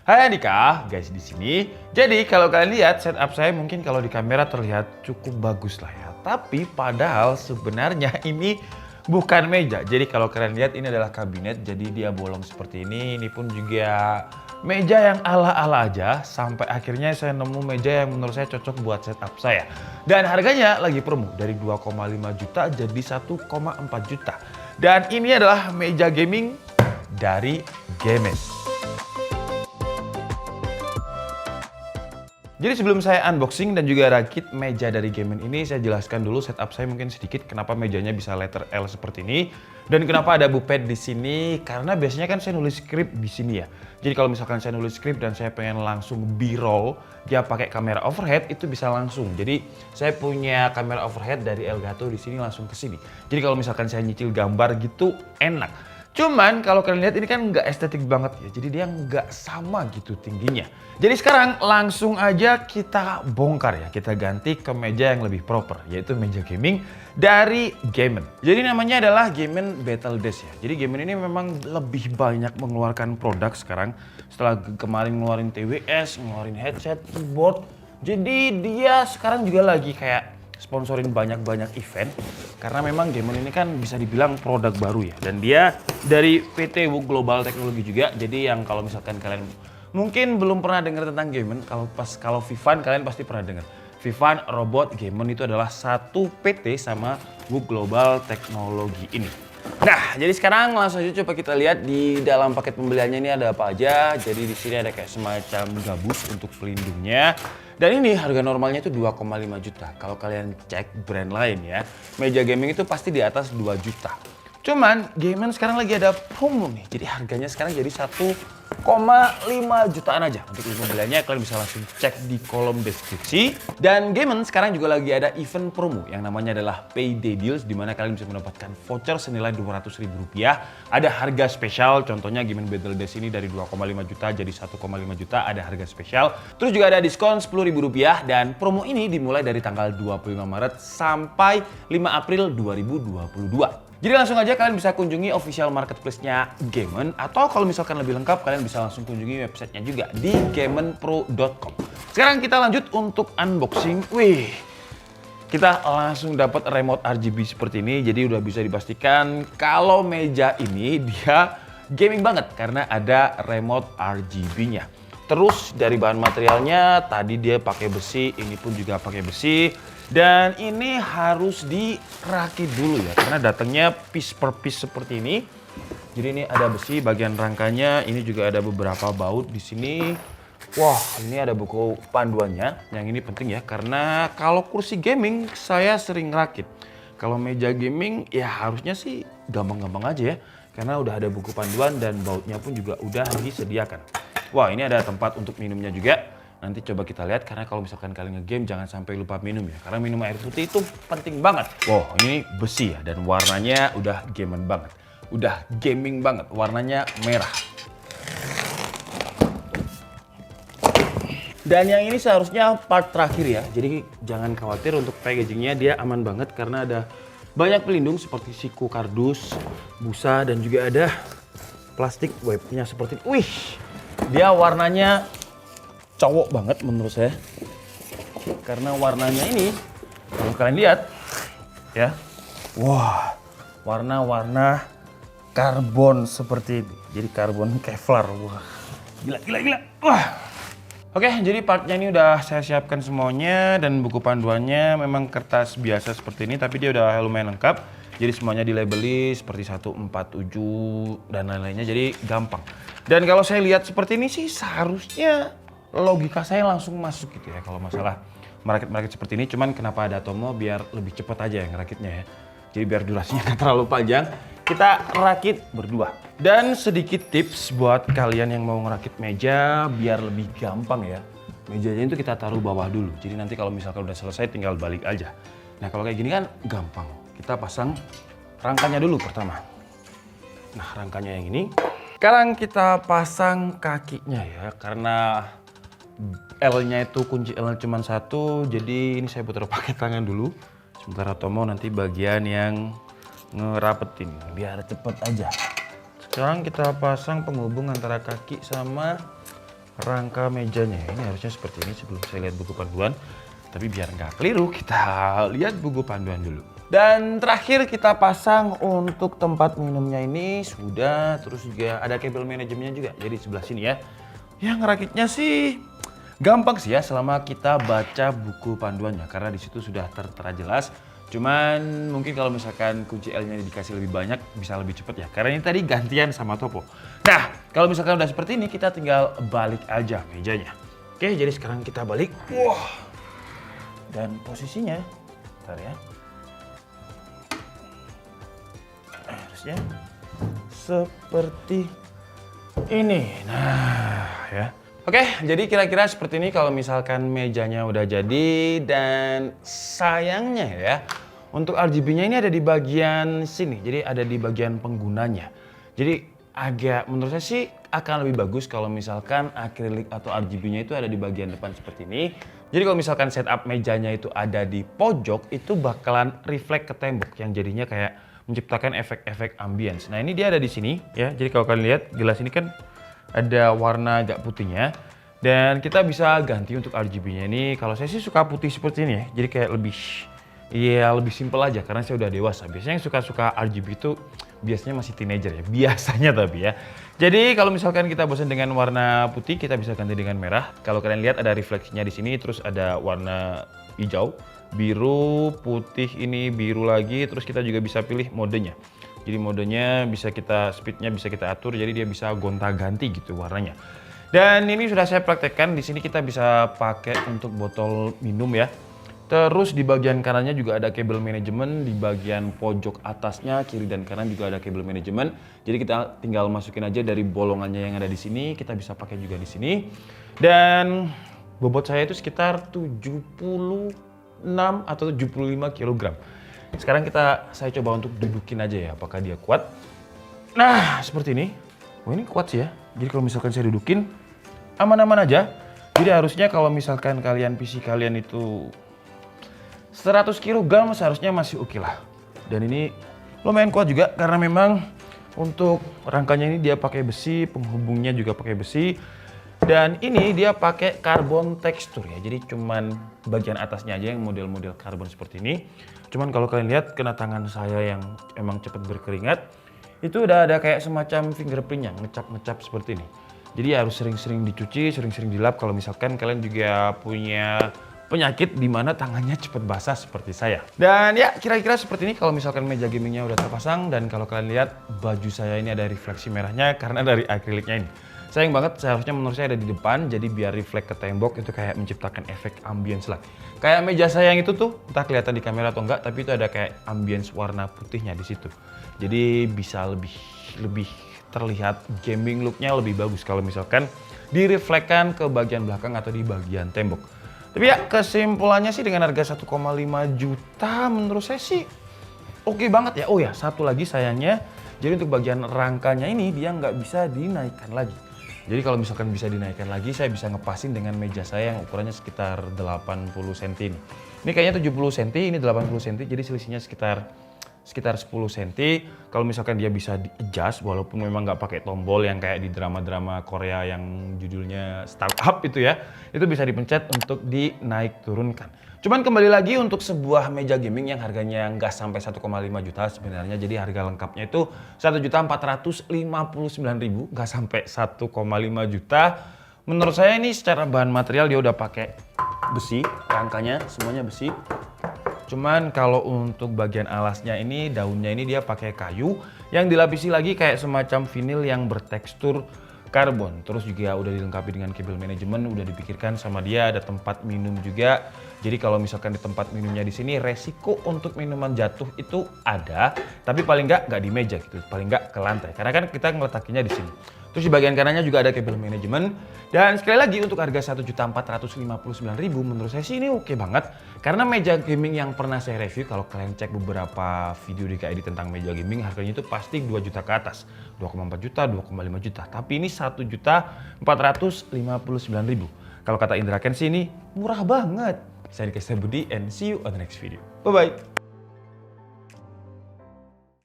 Hai Andika, guys di sini. Jadi kalau kalian lihat setup saya mungkin kalau di kamera terlihat cukup bagus lah ya. Tapi padahal sebenarnya ini bukan meja. Jadi kalau kalian lihat ini adalah kabinet. Jadi dia bolong seperti ini. Ini pun juga meja yang ala-ala aja. Sampai akhirnya saya nemu meja yang menurut saya cocok buat setup saya. Dan harganya lagi promo dari 2,5 juta jadi 1,4 juta. Dan ini adalah meja gaming dari Gemen. Jadi sebelum saya unboxing dan juga rakit meja dari Gemen ini, saya jelaskan dulu setup saya mungkin sedikit kenapa mejanya bisa letter L seperti ini dan kenapa ada buped di sini. Karena biasanya kan saya nulis skrip di sini ya. Jadi kalau misalkan saya nulis skrip dan saya pengen langsung B-roll, dia pakai kamera overhead itu bisa langsung. Jadi saya punya kamera overhead dari Elgato di sini langsung ke sini. Jadi kalau misalkan saya nyicil gambar gitu enak. Cuman kalau kalian lihat ini kan nggak estetik banget ya, jadi dia nggak sama gitu tingginya. Jadi sekarang langsung aja kita bongkar ya, kita ganti ke meja yang lebih proper, yaitu meja gaming dari Gemen. Jadi namanya adalah Gemen Battle Desk ya. Jadi Gemen ini memang lebih banyak mengeluarkan produk sekarang. Setelah kemarin ngeluarin TWS, ngeluarin headset, keyboard. Jadi dia sekarang juga lagi kayak sponsorin banyak-banyak event karena memang Gemen ini kan bisa dibilang produk baru ya, dan dia dari PT WUK Global Technology juga. Jadi yang kalau misalkan kalian mungkin belum pernah dengar tentang Gemen, kalau Vivan kalian pasti pernah dengar. Vivan, Robot, Gemen itu adalah satu PT sama WUK Global Technology ini. Nah, jadi sekarang langsung aja coba kita lihat di dalam paket pembeliannya ini ada apa aja. Jadi di sini ada kayak semacam gabus untuk pelindungnya. Dan ini harga normalnya itu 2,5 juta. Kalau kalian cek brand lain ya, meja gaming itu pasti di atas 2 juta. Cuman Gemen sekarang lagi ada promo nih. Jadi harganya sekarang jadi 1,5 jutaan aja. Untuk pembeliannya kalian bisa langsung cek di kolom deskripsi. Dan Gemen sekarang juga lagi ada event promo yang namanya adalah Payday Deals, di mana kalian bisa mendapatkan voucher senilai Rp200.000. Ada harga spesial, contohnya Gemen Battle Desk ini dari 2,5 juta jadi 1,5 juta, ada harga spesial. Terus juga ada diskon Rp10.000 dan promo ini dimulai dari tanggal 25 Maret sampai 5 April 2022. Jadi langsung aja kalian bisa kunjungi official marketplace-nya Gemen, atau kalau misalkan lebih lengkap kalian bisa langsung kunjungi websitenya juga di gemenpro.com. Sekarang kita lanjut untuk unboxing. Wih, kita langsung dapat remote RGB seperti ini. Jadi udah bisa dipastikan kalau meja ini dia gaming banget karena ada remote RGB-nya. Terus dari bahan materialnya tadi dia pakai besi, ini pun juga pakai besi. Dan ini harus dirakit dulu ya, karena datangnya piece per piece seperti ini. Jadi ini ada besi bagian rangkanya, ini juga ada beberapa baut di sini. Wah, ini ada buku panduannya. Yang ini penting ya, karena kalau kursi gaming saya sering rakit. Kalau meja gaming ya harusnya sih gampang-gampang aja ya, karena udah ada buku panduan dan bautnya pun juga udah disediakan. Wah, ini ada tempat untuk minumnya juga. Nanti coba kita lihat, karena kalau misalkan kalian ngegame jangan sampai lupa minum ya, karena minum air putih itu penting banget. Wow, ini besi ya, dan warnanya udah Gemen banget, udah gaming banget, warnanya merah. Dan yang ini seharusnya part terakhir ya, jadi jangan khawatir untuk packagingnya, dia aman banget karena ada banyak pelindung seperti siku kardus, busa, dan juga ada plastik webnya seperti ini. Wih, dia warnanya cowok banget menurut saya, karena warnanya ini kalau kalian lihat ya, wah, warna-warna karbon seperti ini. Jadi karbon Kevlar, wah, gila, wah. Oke, jadi partnya ini udah saya siapkan semuanya, dan buku panduannya memang kertas biasa seperti ini, tapi dia udah lumayan lengkap. Jadi semuanya dilabeli seperti 147 dan lain-lainnya, jadi gampang. Dan kalau saya lihat seperti ini sih seharusnya logika saya langsung masuk gitu ya kalau masalah merakit seperti ini. Cuman kenapa ada Tomo biar lebih cepat aja yang ngerakitnya ya. Jadi biar durasinya nggak terlalu panjang, kita rakit berdua. Dan sedikit tips buat kalian yang mau ngerakit meja biar lebih gampang ya. Mejanya itu kita taruh bawah dulu. Jadi nanti kalau misalkan udah selesai tinggal balik aja. Nah kalau kayak gini kan gampang. Kita pasang rangkanya dulu pertama. Nah rangkanya yang ini. Sekarang kita pasang kakinya ya, karena L-nya itu kunci L cuma satu, jadi ini saya putar pakai tangan dulu. Sementara Tomo nanti bagian yang ngerapetin, biar cepet aja. Sekarang kita pasang penghubung antara kaki sama rangka mejanya. Ini harusnya seperti ini sebelum saya lihat buku panduan. Tapi biar nggak keliru, kita lihat buku panduan dulu. Dan terakhir kita pasang untuk tempat minumnya ini sudah, terus juga ada kabel manajemennya juga. Jadi sebelah sini ya. Yang ngerakitnya sih gampang sih ya selama kita baca buku panduannya karena di situ sudah tertera jelas. Cuman mungkin kalau misalkan kunci L-nya dikasih lebih banyak bisa lebih cepat ya. Karena ini tadi gantian sama topo. Nah, kalau misalkan udah seperti ini kita tinggal balik aja mejanya. Oke, jadi sekarang kita balik. Wah. Dan posisinya, bentar ya. Harusnya seperti ini. Nah, ya. Oke, jadi kira-kira seperti ini kalau misalkan mejanya udah jadi dan sayangnya ya, untuk RGB-nya ini ada di bagian sini, jadi ada di bagian penggunanya. Jadi agak menurut saya sih akan lebih bagus kalau misalkan akrilik atau RGB-nya itu ada di bagian depan seperti ini. Jadi kalau misalkan setup mejanya itu ada di pojok, itu bakalan reflect ke tembok yang jadinya kayak menciptakan efek-efek ambience. Nah ini dia ada di sini ya, jadi kalau kalian lihat gelas ini kan ada warna agak putihnya dan kita bisa ganti untuk RGB-nya ini. Kalau saya sih suka putih seperti ini ya, jadi kayak lebih simple aja karena saya udah dewasa. Biasanya yang suka RGB itu biasanya masih teenager ya, biasanya tapi ya. Jadi kalau misalkan kita bosan dengan warna putih, kita bisa ganti dengan merah. Kalau kalian lihat ada refleksinya di sini, terus ada warna hijau, biru, putih ini biru lagi, terus kita juga bisa pilih modenya. Jadi modenya bisa kita, speednya bisa kita atur, jadi dia bisa gonta-ganti gitu warnanya. Dan ini sudah saya praktekkan, di sini kita bisa pakai untuk botol minum ya. Terus di bagian kanannya juga ada kabel manajemen, di bagian pojok atasnya, kiri dan kanan juga ada kabel manajemen. Jadi kita tinggal masukin aja dari bolongannya yang ada di sini, kita bisa pakai juga di sini. Dan bobot saya itu sekitar 76 atau 75 kg. Sekarang saya coba untuk dudukin aja ya, apakah dia kuat. Nah, seperti ini. Oh, ini kuat sih ya. Jadi kalau misalkan saya dudukin, aman-aman aja. Jadi harusnya kalau misalkan PC kalian itu 100 kg seharusnya masih oke lah. Dan ini lumayan kuat juga karena memang untuk rangkanya ini dia pakai besi, penghubungnya juga pakai besi. Dan ini dia pakai karbon tekstur ya, jadi cuman bagian atasnya aja yang model-model karbon seperti ini. Cuman kalau kalian lihat kena tangan saya yang emang cepat berkeringat, itu udah ada kayak semacam fingerprintnya, ngecap-ngecap seperti ini. Jadi harus sering-sering dicuci, sering-sering dilap kalau misalkan kalian juga punya penyakit di mana tangannya cepat basah seperti saya. Dan ya kira-kira seperti ini kalau misalkan meja gamingnya udah terpasang, dan kalau kalian lihat baju saya ini ada refleksi merahnya karena dari akriliknya ini. Sayang banget, seharusnya menurut saya ada di depan, jadi biar reflect ke tembok itu kayak menciptakan efek ambience lah. Kayak meja saya yang itu tuh, entah kelihatan di kamera atau enggak, tapi itu ada kayak ambience warna putihnya di situ. Jadi bisa lebih terlihat gaming looknya lebih bagus kalau misalkan direflektkan ke bagian belakang atau di bagian tembok. Tapi ya kesimpulannya sih dengan harga 1,5 juta menurut saya sih oke banget ya. Oh ya, satu lagi sayangnya, jadi untuk bagian rangkanya ini dia nggak bisa dinaikkan lagi. Jadi kalau misalkan bisa dinaikkan lagi, saya bisa ngepasin dengan meja saya yang ukurannya sekitar 80 cm ini. Ini kayaknya 70 cm, ini 80 cm, jadi selisihnya sekitar 10 cm. Kalau misalkan dia bisa di-adjust, walaupun memang nggak pakai tombol yang kayak di drama-drama Korea yang judulnya startup itu ya, itu bisa dipencet untuk dinaik turunkan. Cuman kembali lagi untuk sebuah meja gaming yang harganya nggak sampai 1,5 juta sebenarnya, jadi harga lengkapnya itu 1.459.000, nggak sampai 1,5 juta. Menurut saya ini secara bahan material dia udah pakai besi, rangkanya semuanya besi. Cuman kalau untuk bagian alasnya ini, daunnya ini dia pakai kayu yang dilapisi lagi kayak semacam vinil yang bertekstur karbon. Terus juga udah dilengkapi dengan kabel manajemen, udah dipikirkan sama dia, ada tempat minum juga. Jadi kalau misalkan di tempat minumnya di sini, resiko untuk minuman jatuh itu ada, tapi paling nggak di meja gitu, paling nggak ke lantai. Karena kan kita ngeletakinya di sini. Terus di bagian kanannya juga ada kabel manajemen. Dan sekali lagi untuk harga 1.459.000 menurut saya sih ini oke banget. Karena meja gaming yang pernah saya review, kalau kalian cek beberapa video di KID tentang meja gaming, harganya itu pasti 2 juta ke atas. 2,4 juta, 2,5 juta. Tapi ini 1.459.000. Kalau kata Indra Ken sih ini murah banget. Saya Dikasih Budi and see you on the next video. Bye-bye.